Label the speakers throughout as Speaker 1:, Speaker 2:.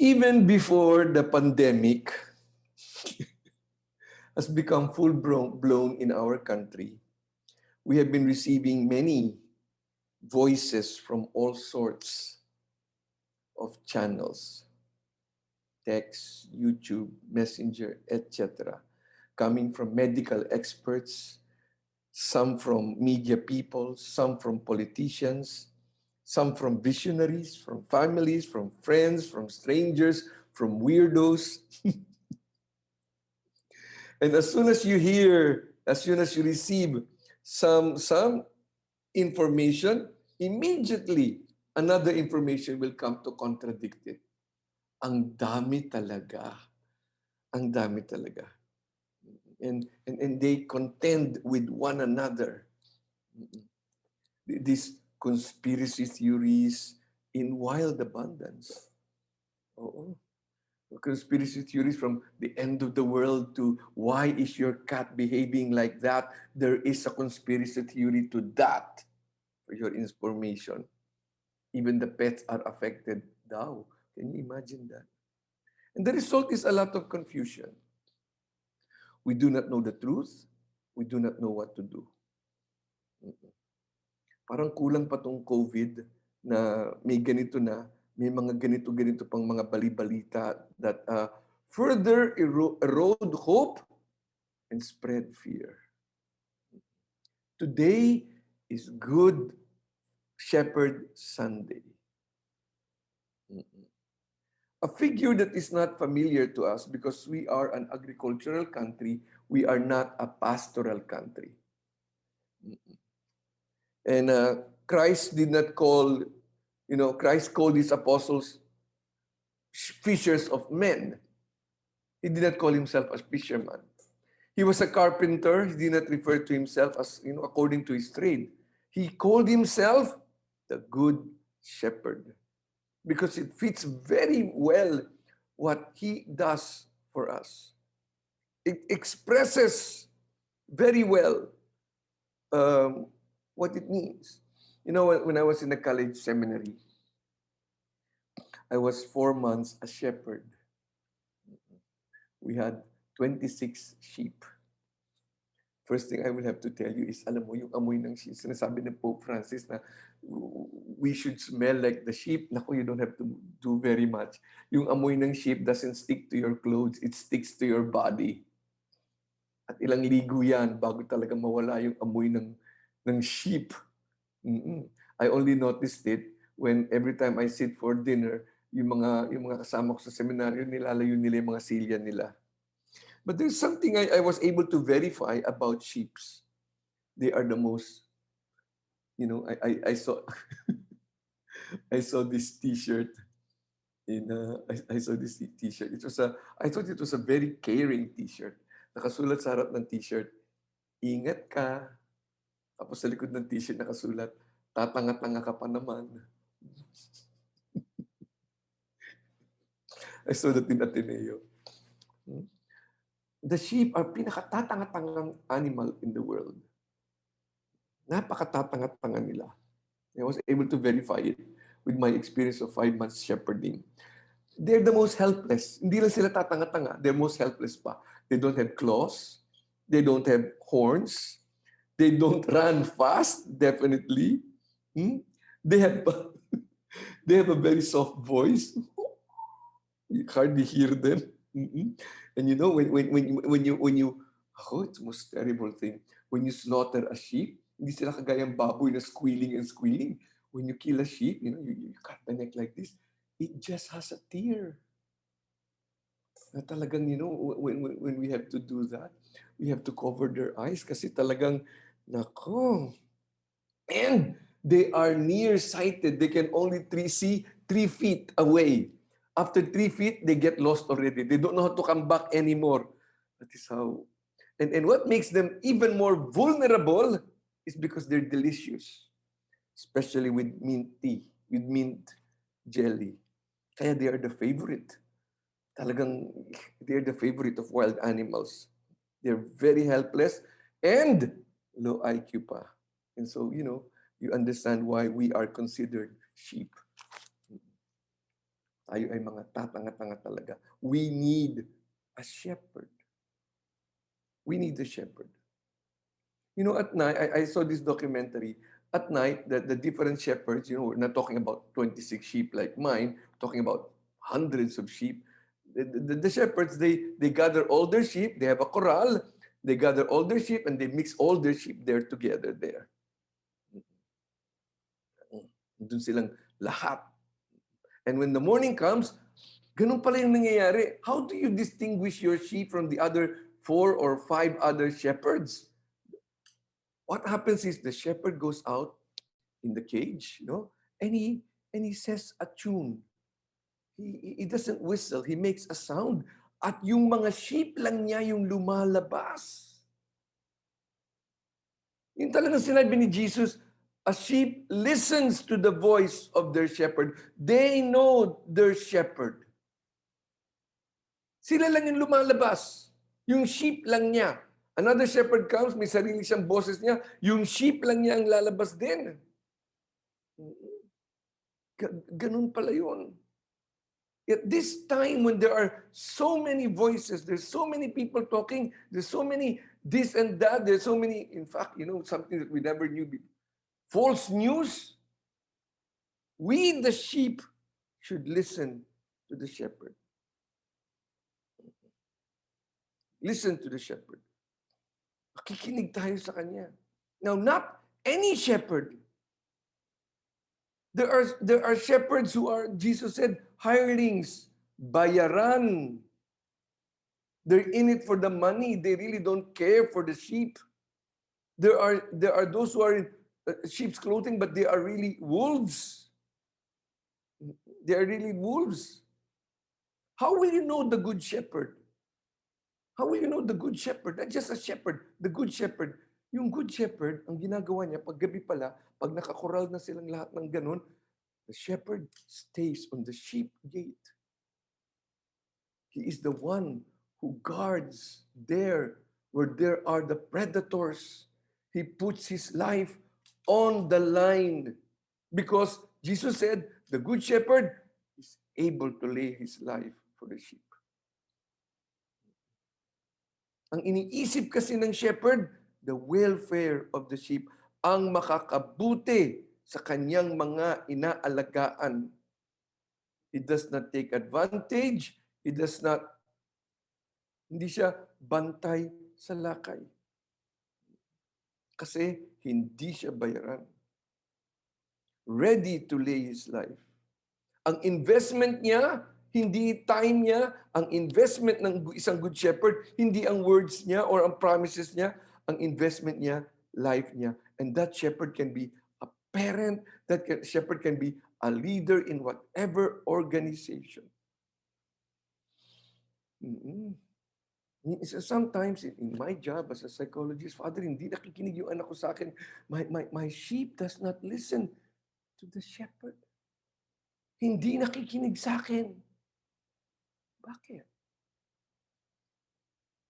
Speaker 1: Even before the pandemic has become full-blown in our country, we have been receiving many voices from all sorts of channels, text, YouTube, Messenger, etc., coming from medical experts, some from media people, some from politicians, some from visionaries, from families, from friends, from strangers, from weirdos. And as soon as you receive some information, immediately another information will come to contradict it. Ang dami talaga. Ang dami talaga. And they contend with one another. These conspiracy theories in wild abundance. Oo. Conspiracy theories from the end of the world to why is your cat behaving like that? There is a conspiracy theory to that, for your information. Even the pets are affected daw. Can you imagine that? And the result is a lot of confusion. We do not know the truth. We do not know what to do. Parang kulang pa tong COVID na may ganito na, may mga ganito-ganito pang mga bali-balita that further erode hope and spread fear. Today is Good Shepherd Sunday. A figure that is not familiar to us because we are an agricultural country, we are not a pastoral country. And Christ did not call, Christ called his apostles fishers of men. He did not call himself a fisherman. He was a carpenter. He did not refer to himself as, according to his trade. He called himself the Good Shepherd because it fits very well what he does for us. It expresses very well what it means. When I was in the college seminary, I was 4 months a shepherd. We had 26 sheep. First thing I will have to tell you is, alam mo, yung amoy ng sheep, sinasabi ng Pope Francis na we should smell like the sheep. Naku, you don't have to do very much. Yung amoy ng sheep doesn't stick to your clothes, it sticks to your body. At ilang ligo yan bago talaga mawala yung amoy ng sheep. I only noticed it when every time I sit for dinner, yung mga kasama ko sa seminaryo, nilalayo nila yung mga silya nila. But there's something I was able to verify about sheep. They are the most, I saw I saw this T-shirt I saw this T-shirt. I thought it was a very caring T-shirt. Nakasulat sa harap ng T-shirt, ingat ka. Tapos sa likod ng T-shirt nakasulat, tatanga-tanga ka pa naman. I saw that in Ateneo. The sheep are pinakatatanga-tangang animal in the world. Napakatatanga-tanga nila. I was able to verify it with my experience of 5 months shepherding. They're the most helpless. Hindi lang sila tatanga-tanga. They're most helpless pa. They don't have claws. They don't have horns. They don't run fast, definitely. They have a very soft voice. You hardly hear them. And when you it's the most terrible thing. When you slaughter a sheep, hindi sila kagayang baboy na squealing and squealing. When you kill a sheep, you cut the neck like this, it just has a tear. Na talagang, when we have to do that, we have to cover their eyes kasi talagang, nako. And they are nearsighted. They can only see 3 feet away. After 3 feet, they get lost already. They don't know how to come back anymore. That is how. And what makes them even more vulnerable is because they're delicious. Especially with mint tea, with mint jelly. Kaya they are the favorite. Talagang, they're the favorite of wild animals. They're very helpless and low IQ pa. And so, you understand why we are considered sheep. tayo ay mga tatanga-tanga talaga. We need a shepherd. We need a shepherd. You know, at night, I saw this documentary. At night, the different shepherds, you know, we're not talking about 26 sheep like mine, talking about hundreds of sheep. The shepherds, they gather all their sheep, they have a corral, they gather all their sheep, and they mix all their sheep there together there. Doon silang lahat. And when the morning comes, ganun pala yung nangyayari. How do you distinguish your sheep from the other 4 or 5 other shepherds? What happens is the shepherd goes out in the cage, you know, and he says a tune. He doesn't whistle, he makes a sound. At yung mga sheep lang niya yung lumalabas. Yung talagang sinabi ni Jesus, a sheep listens to the voice of their shepherd. They know their shepherd. Sila lang yung lumalabas. Yung sheep lang niya. Another shepherd comes, may sarili siyang boses niya. Yung sheep lang niya ang lalabas din. Ganun pala yun. At this time when there are so many voices, there's so many people talking, there's so many this and that, there's so many, in fact, you know, something that we never knew before. False news. We, the sheep, should listen to the shepherd. Listen to the shepherd. Makikinig tayo sa kanya. Now, not any shepherd. There are shepherds who are, Jesus said, hirelings, bayaran. They're in it for the money. They really don't care for the sheep. There are those who are in sheep's clothing, but they are really wolves. They are really wolves. How will you know the good shepherd? How will you know the good shepherd? Not just a shepherd, the good shepherd. Yung good shepherd, ang ginagawa niya, pag gabi pala, pag nakakoral na silang lahat ng ganun, the shepherd stays on the sheep gate. He is the one who guards there where there are the predators. He puts his life on the line because Jesus said, the good shepherd is able to lay his life for the sheep. Ang iniisip kasi ng shepherd, the welfare of the sheep, ang makakabuti sa kanyang mga inaalagaan. He does not take advantage. Hindi siya bantay sa lakay. Kasi hindi siya bayaran. Ready to lay his life. Ang investment niya, hindi time niya. Ang investment ng isang good shepherd, hindi ang words niya or ang promises niya. Ang investment niya, life niya. And that shepherd can be a parent. Shepherd can be a leader in whatever organization. Sometimes in my job as a psychologist, Father, hindi nakikinig yung anak ko sa akin. My sheep does not listen to the shepherd. Hindi nakikinig sa akin. Bakit?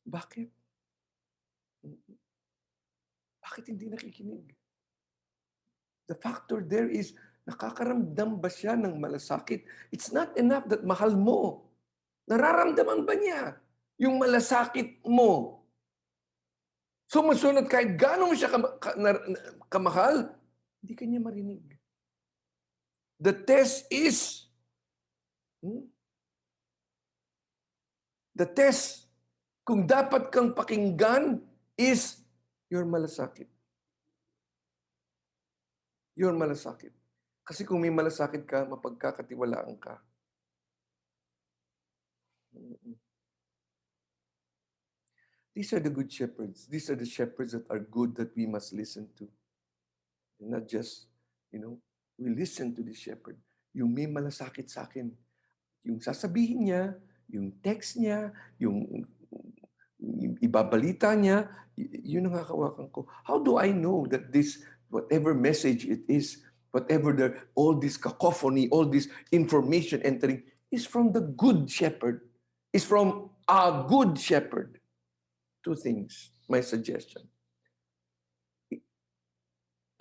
Speaker 1: Bakit? Bakit hindi nakikinig? The factor there is, nakakaramdam ba siya ng malasakit? It's not enough that mahal mo. Nararamdaman ba niya yung malasakit mo? Sumusunod kahit gano'n mo siya kamahal, hindi ka niya marinig. The test is, the test, kung dapat kang pakinggan is your malasakit. Your malasakit. Kasi kung may malasakit ka, mapagkakatiwalaan ka. These are the good shepherds. These are the shepherds that are good that we must listen to. And not just, we listen to the shepherd. Yung may malasakit sa akin. Yung sasabihin niya, yung text niya, yung ibabalita niya, yun ang hakawakan ko. How do I know that this, whatever message it is, whatever all this cacophony, all this information entering, is from the good shepherd, is from a good shepherd? Two things, my suggestion.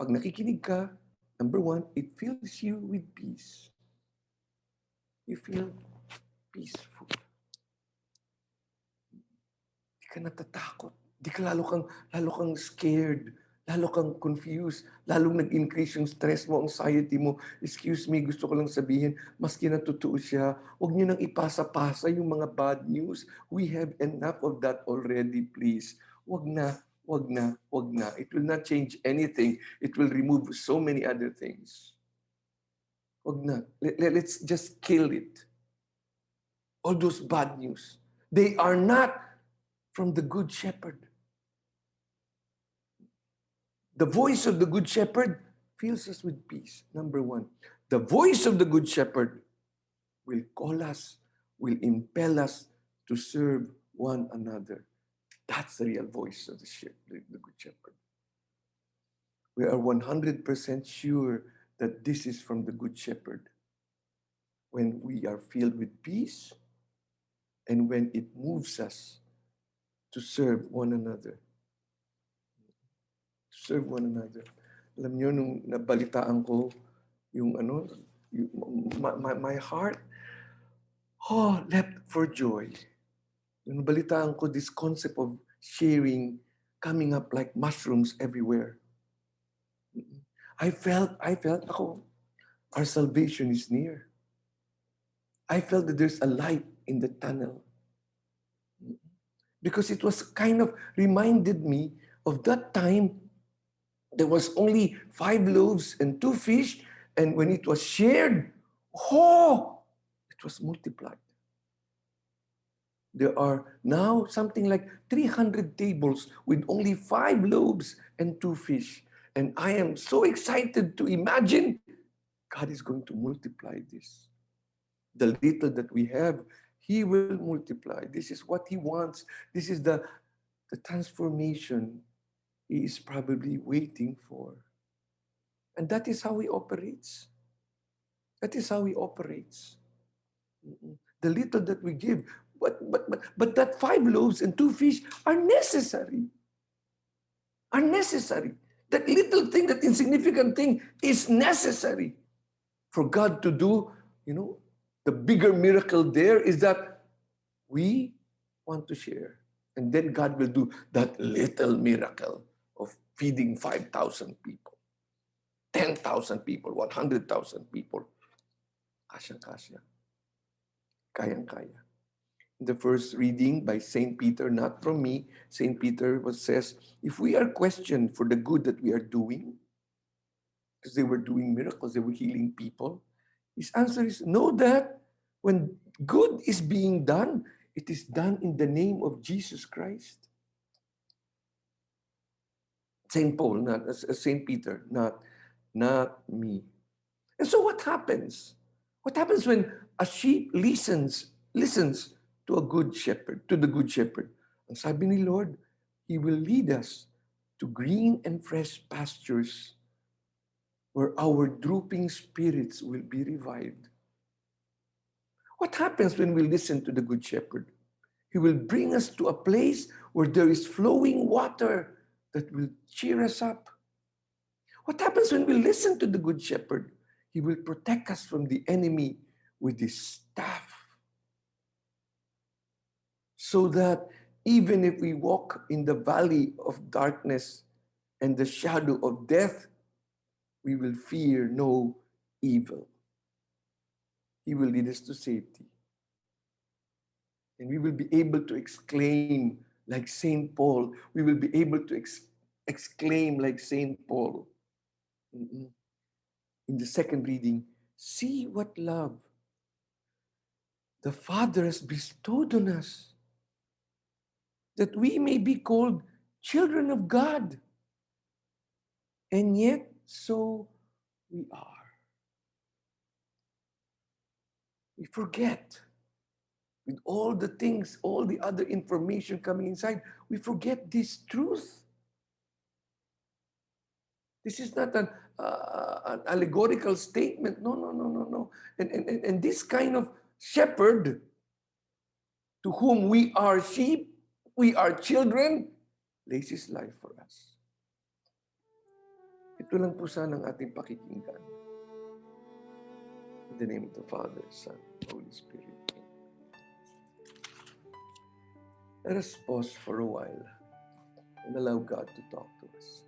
Speaker 1: Pag nakikinig ka, number one, it fills you with peace. you feel peaceful. Di ka natatakot. Di ka lalo kang scared. Lalo kang confused. Lalong nag-increase yung stress mo, anxiety mo. Excuse me, gusto ko lang sabihin, maski na totoo siya, huwag niyo nang ipasa-pasa yung mga bad news. We have enough of that already, please. Huwag na, huwag na, huwag na. It will not change anything. It will remove so many other things. Huwag na. Let's just kill it. All those bad news. They are not from the Good Shepherd. The voice of the Good Shepherd fills us with peace. Number one, the voice of the Good Shepherd will call us, will impel us to serve one another. That's the real voice of the Good Shepherd. We are 100% sure that this is from the Good Shepherd when we are filled with peace and when it moves us to serve one another. To serve one another. Alam niyo, nung nabalitaan ko yung my heart, leapt for joy. Nung nabalitaan ko this concept of sharing coming up like mushrooms everywhere. I felt our salvation is near. I felt that there's a light in the tunnel. Because it was kind of reminded me of that time there was only 5 loaves and 2 fish, and when it was shared, it was multiplied. There are now something like 300 tables with only 5 loaves and 2 fish. And I am so excited to imagine God is going to multiply this. The little that we have, He will multiply. This is what He wants. This is the transformation He is probably waiting for. And that is how He operates. That is how He operates. The little that we give. But that 5 loaves and 2 fish are necessary. Are necessary. That little thing, that insignificant thing is necessary for God to do. The bigger miracle there is that we want to share. And then God will do that little miracle of feeding 5,000 people, 10,000 people, 100,000 people. Kasya-kasya. Kayang-kaya. The first reading by St. Peter, not from me, St. Peter says, if we are questioned for the good that we are doing, because they were doing miracles, they were healing people, his answer is, know that when good is being done, it is done in the name of Jesus Christ. St. Paul, not St. Peter, not me. And so what happens? What happens when a sheep listens to a good shepherd, to the good shepherd? Ang sabi ni Lord, He will lead us to green and fresh pastures where our drooping spirits will be revived. What happens when we listen to the good shepherd? He will bring us to a place where there is flowing water that will cheer us up. What happens when we listen to the good shepherd? He will protect us from the enemy with his staff. So that even if we walk in the valley of darkness and the shadow of death, we will fear no evil. He will lead us to safety. And we will be able to exclaim like St. Paul. We will be able to exclaim like St. Paul. In the second reading, see what love the Father has bestowed on us, that we may be called children of God. And yet, so we are. We forget. With all the things, all the other information coming inside, we forget this truth. This is not an allegorical statement. No. And this kind of shepherd to whom we are sheep, we are children, lays His life for us. Ito lang po sana ang ating pakikinggan. In the name of the Father, Son, Holy Spirit. Let us pause for a while and allow God to talk to us.